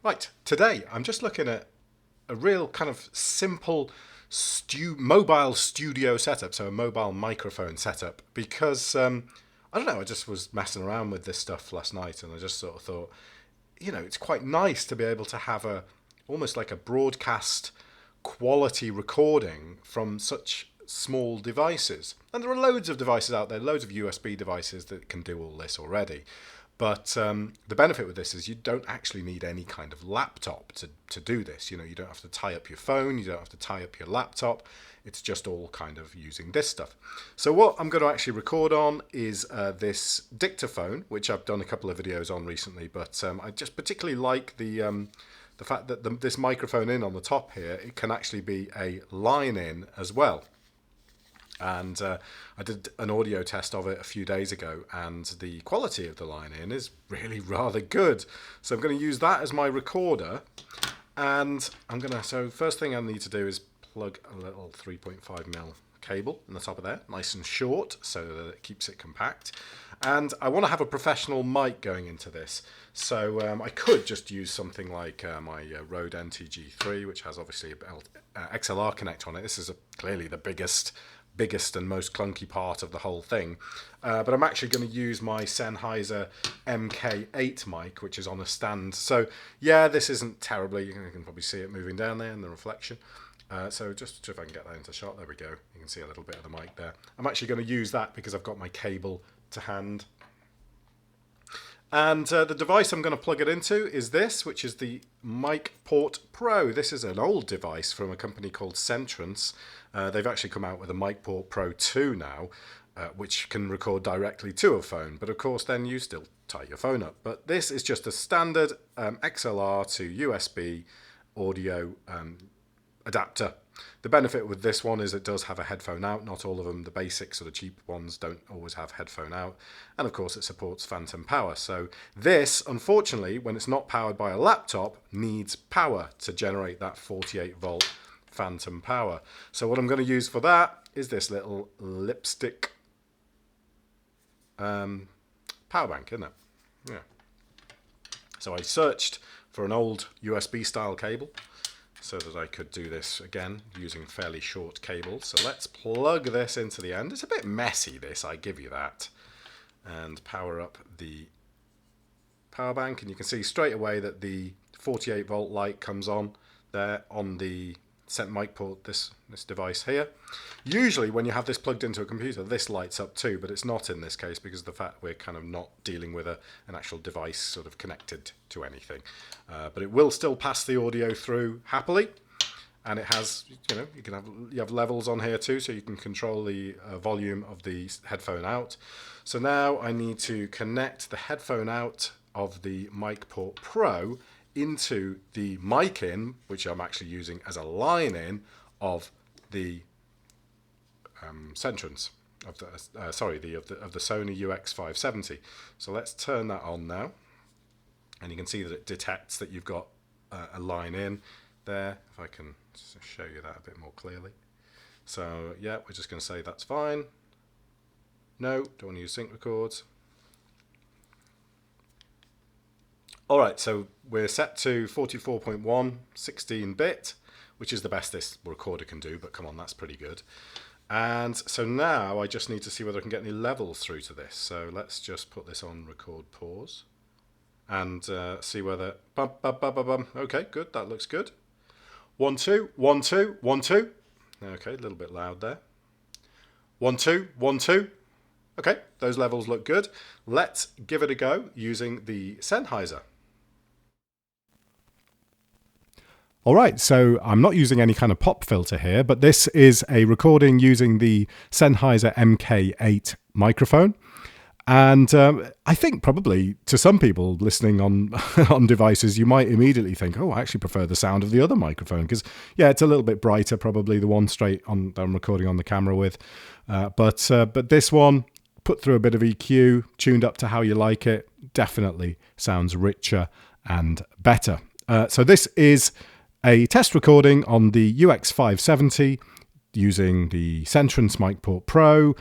Right, today I'm just looking at a real kind of simple mobile studio setup, so a mobile microphone setup, because I don't know, I just was messing around with this stuff last night and I just sort of thought, it's quite nice to be able to have almost like a broadcast quality recording from such small devices. And there are loads of devices out there, loads of USB devices that can do all this already. But the benefit with this is you don't actually need any kind of laptop to do this. You don't have to tie up your phone, you don't have to tie up your laptop. It's just all kind of using this stuff. So what I'm going to actually record on is this dictaphone, which I've done a couple of videos on recently, but I just particularly like the fact that this microphone in on the top here, it can actually be a line in as well. And I did an audio test of it a few days ago, and the quality of the line in is really rather good. So I'm going to use that as my recorder, and so first thing I need to do is plug a little 3.5mm cable in the top of there, nice and short, so that it keeps it compact. And I want to have a professional mic going into this. So I could just use something like my Rode NTG3, which has obviously a XLR connector on it. This is clearly the biggest and most clunky part of the whole thing. But I'm actually going to use my Sennheiser MK8 mic, which is on a stand. So yeah, this isn't terribly, you can probably see it moving down there in the reflection. So just see if I can get that into shot. There we go. You can see a little bit of the mic there. I'm actually going to use that because I've got my cable to hand. And the device I'm going to plug it into is this, which is the MicPort Pro. This is an old device from a company called Centrance. They've actually come out with a MicPort Pro 2 now, which can record directly to a phone. But of course, then you still tie your phone up. But this is just a standard XLR to USB audio adapter. The benefit with this one is it does have a headphone out. Not all of them, the basics or the cheap ones, don't always have headphone out. And of course it supports phantom power. So this, unfortunately, when it's not powered by a laptop, needs power to generate that 48 volt phantom power. So what I'm going to use for that is this little lipstick power bank, isn't it? Yeah. So I searched for an old USB style cable so that I could do this again using fairly short cables. So let's plug this into the end. It's a bit messy, this, I give you that. And power up the power bank, and you can see straight away that the 48 volt light comes on there on the MicPort, this device here. Usually when you have this plugged into a computer, this lights up too, but it's not in this case because of the fact we're kind of not dealing with an actual device sort of connected to anything. But it will still pass the audio through happily, and it has, you have levels on here too, so you can control the volume of the headphone out. So now I need to connect the headphone out of the MicPort Pro into the mic in, which I'm actually using as a line in of the Centrance of the of the Sony UX570. So let's turn that on now, and you can see that it detects that you've got a line in there. If I can show you that a bit more clearly. So yeah, we're just going to say that's fine. No, don't want to use sync records. All right, so we're set to 44.1, 16-bit, which is the best this recorder can do, but come on, that's pretty good. And so now I just need to see whether I can get any levels through to this. So let's just put this on record pause and see whether... Okay, good, that looks good. 1, 2, 1, 2, 1, 2. Okay, a little bit loud there. 1, 2, 1, 2. Okay, those levels look good. Let's give it a go using the Sennheiser. All right, so I'm not using any kind of pop filter here, but this is a recording using the Sennheiser MK8 microphone. And I think probably to some people listening on on devices, you might immediately think, oh, I actually prefer the sound of the other microphone because, yeah, it's a little bit brighter, probably the one straight on that I'm recording on the camera with. But this one, put through a bit of EQ, tuned up to how you like it, definitely sounds richer and better. So this is a test recording on the UX570 using the Centrance MicPort Pro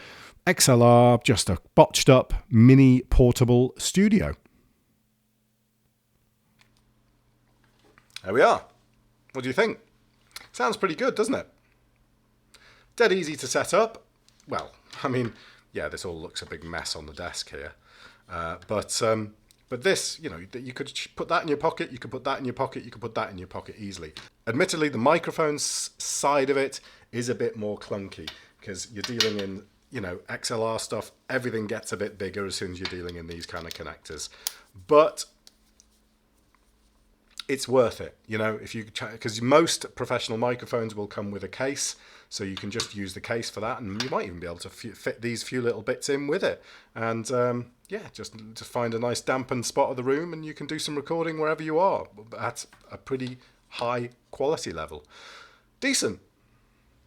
XLR, just a botched up mini portable studio. There we are. What do you think? Sounds pretty good, doesn't it? Dead easy to set up. Well, I mean, yeah, this all looks a big mess on the desk here. But this, you know, you could put that in your pocket, you could put that in your pocket, you could put that in your pocket easily. Admittedly, the microphone side of it is a bit more clunky because you're dealing in, you know, XLR stuff. Everything gets a bit bigger as soon as you're dealing in these kind of connectors. But it's worth it, you know, if you, because most professional microphones will come with a case, so you can just use the case for that, and you might even be able to fit these few little bits in with it, and yeah, just find a nice dampened spot of the room, and you can do some recording wherever you are at a pretty high quality level. Decent.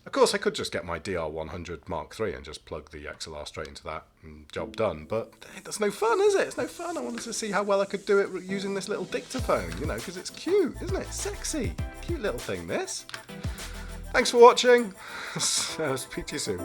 Of course, I could just get my DR100 Mark III and just plug the XLR straight into that and job done, but hey, that's no fun, is it? It's no fun. I wanted to see how well I could do it using this little dictaphone, you know, because it's cute, isn't it? Sexy. Cute little thing, this. Thanks for watching. I'll speak to you soon.